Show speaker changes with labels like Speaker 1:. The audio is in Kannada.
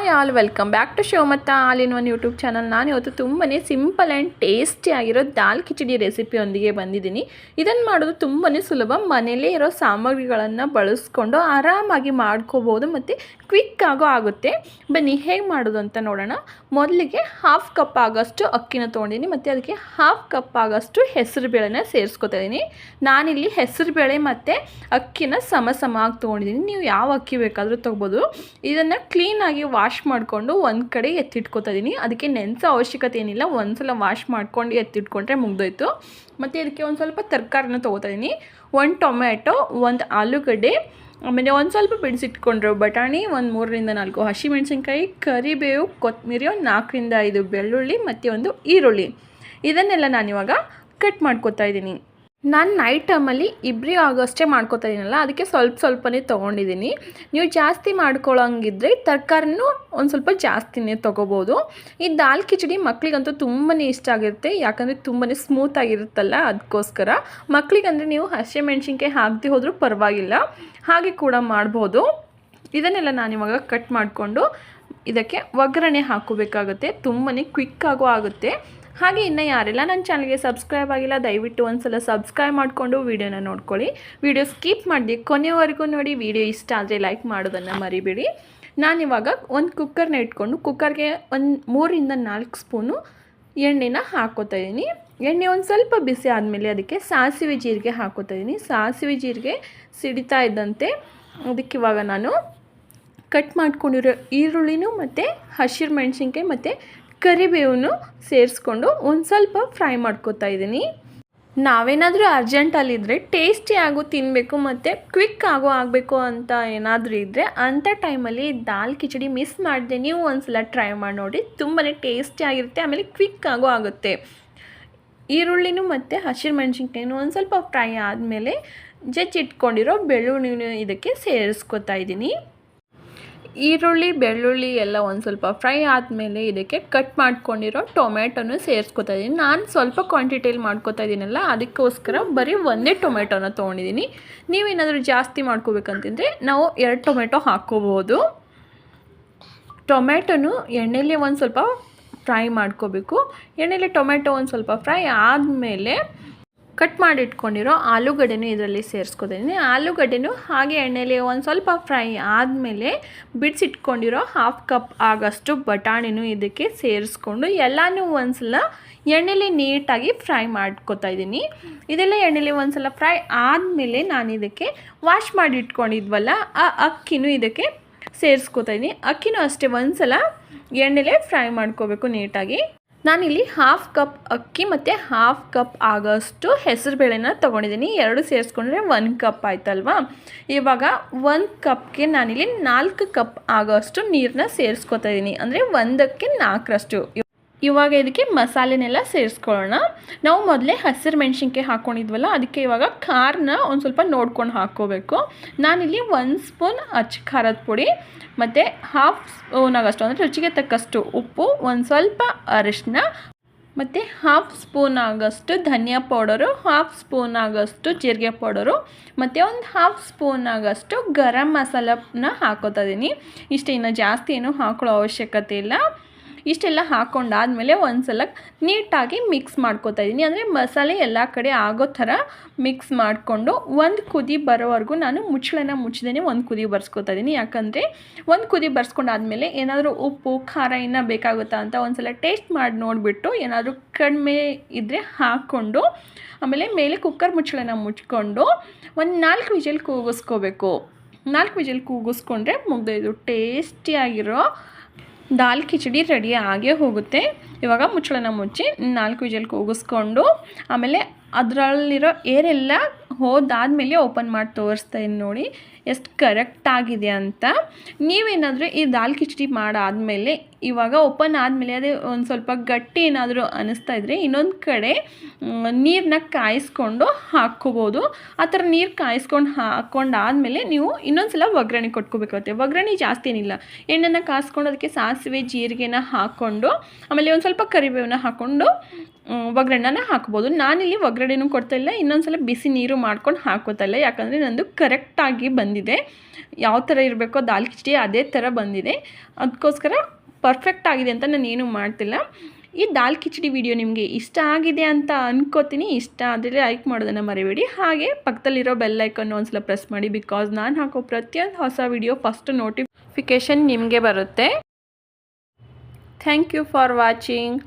Speaker 1: Hi all welcome back to Shivamatta all in one YouTube channel. ನಾನು ಇವತ್ತು ತುಂಬಾ ಸಿಂಪಲ್ ಆ್ಯಂಡ್ ಟೇಸ್ಟಿ ಆಗಿರೋ ದಾಲ್ ಕಿಚಡಿ ರೆಸಿಪಿಯೊಂದಿಗೆ ಬಂದಿದ್ದೀನಿ. ಇದನ್ನು ಮಾಡೋದು ತುಂಬಾ ಸುಲಭ. ಮನೆಯಲ್ಲೇ ಇರೋ ಸಾಮಗ್ರಿಗಳನ್ನು ಬಳಸ್ಕೊಂಡು ಆರಾಮಾಗಿ ಮಾಡ್ಕೋಬೋದು ಮತ್ತು ಕ್ವಿಕ್ ಆಗುತ್ತೆ. ಬನ್ನಿ ಹೇಗೆ ಮಾಡೋದು ಅಂತ ನೋಡೋಣ. ಮೊದಲಿಗೆ ಹಾಫ್ ಕಪ್ ಆಗೋಷ್ಟು ಅಕ್ಕಿನ ತೊಗೊಂಡಿದ್ದೀನಿ ಮತ್ತು ಅದಕ್ಕೆ ಹಾಫ್ ಕಪ್ ಆಗೋಷ್ಟು ಹೆಸರುಬೇಳೆನ ಸೇರಿಸ್ಕೊತಾ ಇದ್ದೀನಿ. ನಾನಿಲ್ಲಿ ಹೆಸರುಬೇಳೆ ಮತ್ತು ಅಕ್ಕಿನ ಸಮ ತೊಗೊಂಡಿದ್ದೀನಿ. ನೀವು ಯಾವ ಅಕ್ಕಿ ಬೇಕಾದರೂ ತೊಗೋಬೋದು. ಇದನ್ನು ಕ್ಲೀನಾಗಿ ವಾಶ್ ಮಾಡಿಕೊಂಡು ಒಂದು ಕಡೆ ಎತ್ತಿಟ್ಕೊತಾ ಇದ್ದೀನಿ. ಅದಕ್ಕೆ ನೆನೆಸೋ ಅವಶ್ಯಕತೆ ಏನಿಲ್ಲ, ಒಂದು ಸಲ ವಾಶ್ ಮಾಡ್ಕೊಂಡು ಎತ್ತಿಟ್ಕೊಂಡ್ರೆ ಮುಗ್ದೋಯ್ತು. ಮತ್ತು ಇದಕ್ಕೆ ಒಂದು ಸ್ವಲ್ಪ ತರಕಾರಿನ ತೊಗೋತಾ ಇದ್ದೀನಿ. 1 ಟೊಮೆಟೊ, 1 ಆಲೂಗಡ್ಡೆ, ಆಮೇಲೆ ಒಂದು ಸ್ವಲ್ಪ ಬಿಡಿಸಿಟ್ಕೊಂಡ್ರು ಬಟಾಣಿ, ಒಂದು 3ರಿಂದ 4 ಹಸಿಮೆಣಸಿನ್ಕಾಯಿ, ಕರಿಬೇವು, ಕೊತ್ತಂಬರಿ, 4ರಿಂದ 5 ಬೆಳ್ಳುಳ್ಳಿ ಮತ್ತು 1 ಈರುಳ್ಳಿ. ಇದನ್ನೆಲ್ಲ ನಾನಿವಾಗ ಕಟ್ ಮಾಡ್ಕೊತಾ ಇದ್ದೀನಿ. ನಾನು ನೈಟ್ ಟೈಮಲ್ಲಿ ಇಬ್ಬರಿಗೆ ಆಗೋಷ್ಟೇ ಮಾಡ್ಕೊತಾ ಇದ್ದೀನಲ್ಲ, ಅದಕ್ಕೆ ಸ್ವಲ್ಪನೇ ತೊಗೊಂಡಿದ್ದೀನಿ. ನೀವು ಜಾಸ್ತಿ ಮಾಡ್ಕೊಳ್ಳೋಂಗಿದ್ರೆ ತರಕಾರಿನೂ ಒಂದು ಸ್ವಲ್ಪ ಜಾಸ್ತಿನೇ ತೊಗೋಬೋದು. ಈ ದಾಲ್ ಕಿಚಡಿ ಮಕ್ಕಳಿಗಂತೂ ತುಂಬಾ ಇಷ್ಟ ಆಗಿರುತ್ತೆ, ಯಾಕಂದರೆ ತುಂಬಾ ಸ್ಮೂತಾಗಿರುತ್ತಲ್ಲ, ಅದಕ್ಕೋಸ್ಕರ. ಮಕ್ಕಳಿಗಂದರೆ ನೀವು ಹಸಿಮೆಣ್ಸಿನ್ಕಾಯಿ ಹಾಕದೆ ಹೋದರೂ ಪರವಾಗಿಲ್ಲ, ಹಾಗೆ ಕೂಡ ಮಾಡ್ಬೋದು. ಇದನ್ನೆಲ್ಲ ನಾನಿವಾಗ ಕಟ್ ಮಾಡಿಕೊಂಡು ಇದಕ್ಕೆ ಒಗ್ಗರಣೆ ಹಾಕೋಬೇಕಾಗುತ್ತೆ. ತುಂಬಾ ಕ್ವಿಕ್ಕಾಗೂ ಆಗುತ್ತೆ. ಹಾಗೆ ಇನ್ನು ಯಾರೆಲ್ಲ ನನ್ನ ಚಾನಲ್ಗೆ ಸಬ್ಸ್ಕ್ರೈಬ್ ಆಗಿಲ್ಲ, ದಯವಿಟ್ಟು ಒಂದು ಸಲ ಸಬ್ಸ್ಕ್ರೈಬ್ ಮಾಡಿಕೊಂಡು ವೀಡಿಯೋನ ನೋಡ್ಕೊಳ್ಳಿ. ವಿಡಿಯೋ ಸ್ಕಿಪ್ ಮಾಡಿ ಕೊನೆವರೆಗೂ ನೋಡಿ. ವಿಡಿಯೋ ಇಷ್ಟ ಆದರೆ ಲೈಕ್ ಮಾಡೋದನ್ನು ಮರಿಬೇಡಿ. ನಾನಿವಾಗ ಒಂದು ಕುಕ್ಕರ್ನ ಇಟ್ಕೊಂಡು ಕುಕ್ಕರ್ಗೆ ಒಂದು 3ರಿಂದ 4 ಸ್ಪೂನು ಎಣ್ಣೆನ ಹಾಕ್ಕೋತಾ ಇದ್ದೀನಿ. ಎಣ್ಣೆ ಒಂದು ಸ್ವಲ್ಪ ಬಿಸಿ ಆದಮೇಲೆ ಅದಕ್ಕೆ ಸಾಸಿವೆ ಜೀರಿಗೆ ಹಾಕ್ಕೋತಾ ಇದ್ದೀನಿ. ಸಾಸಿವೆ ಜೀರಿಗೆ ಸಿಡಿತಾ ಇದ್ದಂತೆ ಅದಕ್ಕೆ ಇವಾಗ ನಾನು ಕಟ್ ಮಾಡ್ಕೊಂಡಿರೋ ಈರುಳ್ಳಿನೂ ಮತ್ತು ಹಸಿರು ಮೆಣಸಿನ್ಕಾಯಿ ಮತ್ತು ಕರಿಬೇವನ್ನು ಸೇರಿಸ್ಕೊಂಡು ಒಂದು ಸ್ವಲ್ಪ ಫ್ರೈ ಮಾಡ್ಕೊತಾ ಇದ್ದೀನಿ. ನಾವೇನಾದರೂ ಅರ್ಜೆಂಟಲ್ಲಿದ್ದರೆ ಟೇಸ್ಟಿಯಾಗೂ ತಿನ್ನಬೇಕು ಮತ್ತು ಕ್ವಿಕ್ ಆಗಬೇಕು ಅಂತ ಏನಾದರೂ ಇದ್ದರೆ ಅಂಥ ಟೈಮಲ್ಲಿ ದಾಲ್ ಕಿಚಡಿ ಮಿಸ್ ಮಾಡಿದೆ ನೀವು ಒಂದು ಸಲ ಟ್ರೈ ಮಾಡಿ ನೋಡಿ. ತುಂಬಾ ಟೇಸ್ಟಿಯಾಗಿರುತ್ತೆ, ಆಮೇಲೆ ಕ್ವಿಕ್ ಆಗುತ್ತೆ. ಈರುಳ್ಳಿನೂ ಮತ್ತು ಹಸಿರು ಮೆಣಸಿನ್ಕಾಯಿನೂ ಒಂದು ಸ್ವಲ್ಪ ಫ್ರೈ ಆದಮೇಲೆ ಜಜ್ಜಿಟ್ಕೊಂಡಿರೋ ಬೆಳ್ಳುಳ್ಳಿನೂ ಇದಕ್ಕೆ ಸೇರಿಸ್ಕೊತಾ ಇದ್ದೀನಿ. ಈರುಳ್ಳಿ ಬೆಳ್ಳುಳ್ಳಿ ಎಲ್ಲ ಒಂದು ಸ್ವಲ್ಪ ಫ್ರೈ ಆದಮೇಲೆ ಇದಕ್ಕೆ ಕಟ್ ಮಾಡ್ಕೊಂಡಿರೋ ಟೊಮೆಟೊನು ಸೇರಿಸ್ಕೊತಾ ಇದ್ದೀನಿ. ನಾನು ಸ್ವಲ್ಪ ಕ್ವಾಂಟಿಟಿಯಲ್ಲಿ ಮಾಡ್ಕೊತಾ ಇದ್ದೀನಲ್ಲ, ಅದಕ್ಕೋಸ್ಕರ ಬರೀ 1 ಟೊಮೆಟೊನ ತೊಗೊಂಡಿದ್ದೀನಿ. ನೀವೇನಾದರೂ ಜಾಸ್ತಿ ಮಾಡ್ಕೋಬೇಕಂತಿದ್ರೆ ನಾವು 2 ಟೊಮೆಟೊ ಹಾಕ್ಕೋಬೋದು. ಟೊಮೆಟೊನು ಎಣ್ಣೆಲಿ ಒಂದು ಸ್ವಲ್ಪ ಫ್ರೈ ಮಾಡ್ಕೋಬೇಕು. ಎಣ್ಣೆಲಿ ಟೊಮೆಟೊ ಒಂದು ಸ್ವಲ್ಪ ಫ್ರೈ ಆದಮೇಲೆ ಕಟ್ ಮಾಡಿಟ್ಕೊಂಡಿರೋ ಆಲೂಗಡ್ಡೆನೂ ಇದರಲ್ಲಿ ಸೇರಿಸ್ಕೊತೀನಿ. ಆಲೂಗಡ್ಡೆನೂ ಹಾಗೆ ಎಣ್ಣೆಲಿ ಒಂದು ಸ್ವಲ್ಪ ಫ್ರೈ ಆದಮೇಲೆ ಬಿಡಿಸಿಟ್ಕೊಂಡಿರೋ ಹಾಫ್ ಕಪ್ ಆಗೋಷ್ಟು ಬಟಾಣಿನೂ ಇದಕ್ಕೆ ಸೇರಿಸ್ಕೊಂಡು ಎಲ್ಲನೂ ಒಂದು ಸಲ ಎಣ್ಣೆಲಿ ನೀಟಾಗಿ ಫ್ರೈ ಮಾಡ್ಕೊತಾ ಇದ್ದೀನಿ. ಇದೆಲ್ಲ ಎಣ್ಣೆಲಿ ಒಂದು ಸಲ ಫ್ರೈ ಆದಮೇಲೆ ನಾನು ಇದಕ್ಕೆ ವಾಶ್ ಮಾಡಿ ಇಟ್ಕೊಂಡಿದ್ವಲ್ಲ ಆ ಅಕ್ಕಿನೂ ಇದಕ್ಕೆ ಸೇರಿಸ್ಕೊತಾ ಇದ್ದೀನಿ. ಅಕ್ಕಿನೂ ಅಷ್ಟೇ ಒಂದು ಸಲ ಎಣ್ಣೆಲೇ ಫ್ರೈ ಮಾಡ್ಕೋಬೇಕು ನೀಟಾಗಿ. ನಾನಿಲ್ಲಿ ಹಾಫ್ ಕಪ್ ಅಕ್ಕಿ ಮತ್ತು ಹಾಫ್ ಕಪ್ ಆಗೋಷ್ಟು ಹೆಸರುಬೇಳೆನ ತೊಗೊಂಡಿದ್ದೀನಿ. 2 ಸೇರಿಸ್ಕೊಂಡ್ರೆ 1 ಕಪ್ ಆಯ್ತಲ್ವಾ. ಇವಾಗ 1 ಕಪ್ಗೆ ನಾನಿಲ್ಲಿ 4 ಕಪ್ ಆಗೋಷ್ಟು ನೀರನ್ನ ಸೇರಿಸ್ಕೊತಾ ಇದ್ದೀನಿ, ಅಂದರೆ 1ಕ್ಕೆ 4ರಷ್ಟು. ಇವಾಗ ಇದಕ್ಕೆ ಮಸಾಲೆನೆಲ್ಲ ಸೇರಿಸ್ಕೊಳ್ಳೋಣ. ನಾವು ಮೊದಲೇ ಹಸಿರು ಮೆಣಸಿನ್ಕಾಯಿ ಹಾಕ್ಕೊಂಡಿದ್ವಲ್ಲ, ಅದಕ್ಕೆ ಇವಾಗ ಖಾರನ ಒಂದು ಸ್ವಲ್ಪ ನೋಡ್ಕೊಂಡು ಹಾಕ್ಕೋಬೇಕು. ನಾನಿಲ್ಲಿ 1 ಸ್ಪೂನ್ ಅಚ್ಚ ಖಾರದ ಪುಡಿ ಮತ್ತು ಹಾಫ್ ಸ್ಪೂನ್ ಆಗೋಷ್ಟು, ಅಂದರೆ ರುಚಿಗೆ ತಕ್ಕಷ್ಟು ಉಪ್ಪು, ಒಂದು ಸ್ವಲ್ಪ ಅರಿಶಿನ ಮತ್ತು ಹಾಫ್ ಸ್ಪೂನ್ ಆಗೋಷ್ಟು ಧನಿಯಾ ಪೌಡರು, ಹಾಫ್ ಸ್ಪೂನ್ ಆಗೋಷ್ಟು ಜೀರಿಗೆ ಪೌಡರು ಮತ್ತು ಒಂದು ಹಾಫ್ ಸ್ಪೂನ್ ಆಗೋಷ್ಟು ಗರಂ ಮಸಾಲನ ಹಾಕೋತಾ ಇದ್ದೀನಿ. ಇಷ್ಟೇ, ಇನ್ನು ಜಾಸ್ತಿ ಏನೂ ಹಾಕೊಳ್ಳೋ ಅವಶ್ಯಕತೆ ಇಲ್ಲ. ಇಷ್ಟೆಲ್ಲ ಹಾಕ್ಕೊಂಡಾದಮೇಲೆ ಒಂದು ಸಲ ನೀಟಾಗಿ ಮಿಕ್ಸ್ ಮಾಡ್ಕೊತಾ ಇದ್ದೀನಿ. ಅಂದರೆ ಮಸಾಲೆ ಎಲ್ಲ ಕಡೆ ಆಗೋ ಥರ ಮಿಕ್ಸ್ ಮಾಡಿಕೊಂಡು ಒಂದು ಕುದಿ ಬರೋವರೆಗೂ ನಾನು ಮುಚ್ಚಳನ ಮುಚ್ಚದೇ ಒಂದು ಕುದಿ ಬರ್ಸ್ಕೊತಾ ಇದ್ದೀನಿ. ಯಾಕಂದರೆ ಒಂದು ಕುದಿ ಬರ್ಸ್ಕೊಂಡಾದಮೇಲೆ ಏನಾದರೂ ಉಪ್ಪು ಖಾರ ಇನ್ನೂ ಬೇಕಾಗುತ್ತಾ ಅಂತ ಒಂದು ಸಲ ಟೇಸ್ಟ್ ಮಾಡಿ ನೋಡಿಬಿಟ್ಟು ಏನಾದರೂ ಕಡಿಮೆ ಇದ್ದರೆ ಹಾಕ್ಕೊಂಡು ಆಮೇಲೆ ಮೇಲೆ ಕುಕ್ಕರ್ ಮುಚ್ಚಳನ ಮುಚ್ಕೊಂಡು ಒಂದು 4 ವಿಜಿಲ್ ಕೂಗಿಸ್ಕೋಬೇಕು. 4 ವಿಜಿಲ್ ಕೂಗಿಸ್ಕೊಂಡ್ರೆ ಮುಗ್ದೋಯ್ತು. ಟೇಸ್ಟಿಯಾಗಿರೋ ದಾಲ್ ಕಿಚಡಿ ರೆಡಿ ಆಗೇ ಹೋಗುತ್ತೆ. ಇವಾಗ ಮುಚ್ಚಳನ ಮುಚ್ಚಿ 4 ವಿಜಿಲ್ ಕೂಗಿಸ್ಕೊಂಡು ಆಮೇಲೆ ಅದರಲ್ಲಿರೋ ಏರೆಲ್ಲ ಹೋದಾದಮೇಲೆ ಓಪನ್ ಮಾಡಿ ತೋರಿಸ್ತಾ ಇದ್ದೀನಿ ನೋಡಿ ಎಷ್ಟು ಕರೆಕ್ಟಾಗಿದೆ ಅಂತ. ನೀವೇನಾದರೂ ಈ ದಾಲ್ ಕಿಚಡಿ ಮಾಡಾದಮೇಲೆ ಇವಾಗ ಓಪನ್ ಆದಮೇಲೆ ಅದೇ ಒಂದು ಸ್ವಲ್ಪ ಗಟ್ಟಿ ಏನಾದರೂ ಅನ್ನಿಸ್ತಾ ಇದ್ದರೆ ಇನ್ನೊಂದು ಕಡೆ ನೀರನ್ನ ಕಾಯಿಸ್ಕೊಂಡು ಹಾಕ್ಕೋಬೋದು. ಆ ಥರ ನೀರು ಕಾಯಿಸ್ಕೊಂಡು ಹಾಕ್ಕೊಂಡಾದಮೇಲೆ ನೀವು ಇನ್ನೊಂದು ಸಲ ಒಗ್ಗರಣೆ ಕೊಟ್ಕೋಬೇಕಾಗುತ್ತೆ. ಒಗ್ಗರಣೆ ಜಾಸ್ತಿ ಏನಿಲ್ಲ, ಎಣ್ಣೆನ ಕಾಯಿಸ್ಕೊಂಡು ಅದಕ್ಕೆ ಸಾಸಿವೆ ಜೀರಿಗೆನ ಹಾಕ್ಕೊಂಡು ಆಮೇಲೆ ಒಂದು ಸ್ವಲ್ಪ ಕರಿಬೇವನ್ನ ಹಾಕ್ಕೊಂಡು ಒಗ್ಗರಣೆನ ಹಾಕ್ಬೋದು. ನಾನಿಲ್ಲಿ ಒಗ್ಗರಣೆನೂ ಕೊಡ್ತಾಯಿಲ್ಲ, ಇನ್ನೊಂದು ಸಲ ಬಿಸಿ ನೀರು ಮಾಡ್ಕೊಂಡು ಹಾಕೋತಾಯಿಲ್ಲ. ಯಾಕಂದರೆ ನಂದು ಕರೆಕ್ಟಾಗಿ ಬಂದಿದೆ, ಯಾವ ಥರ ಇರಬೇಕೋ ದಾಲ್ ಕಿಚಡಿ ಅದೇ ಥರ ಬಂದಿದೆ. ಅದಕ್ಕೋಸ್ಕರ ಪರ್ಫೆಕ್ಟ್ ಆಗಿದೆ ಅಂತ ನಾನೇನು ಮಾಡ್ತಿಲ್ಲ. ಈ ದಾಲ್ ಕಿಚಡಿ ವಿಡಿಯೋ ನಿಮಗೆ ಇಷ್ಟ ಆಗಿದೆ ಅಂತ ಅನ್ಕೋತೀನಿ. ಇಷ್ಟ ಆದರೆ ಲೈಕ್ ಮಾಡೋದನ್ನು ಮರಿಬೇಡಿ. ಹಾಗೆ ಪಕ್ಕದಲ್ಲಿರೋ ಬೆಲ್ ಐಕನ್ನು ಒಂದ್ಸಲ ಪ್ರೆಸ್ ಮಾಡಿ, ಬಿಕಾಸ್ ನಾನು ಹಾಕೋ ಪ್ರತಿಯೊಂದು ಹೊಸ ವಿಡಿಯೋ ಫಸ್ಟ್ ನೋಟಿಫಿಕೇಷನ್ ನಿಮಗೆ ಬರುತ್ತೆ. Thank you for watching.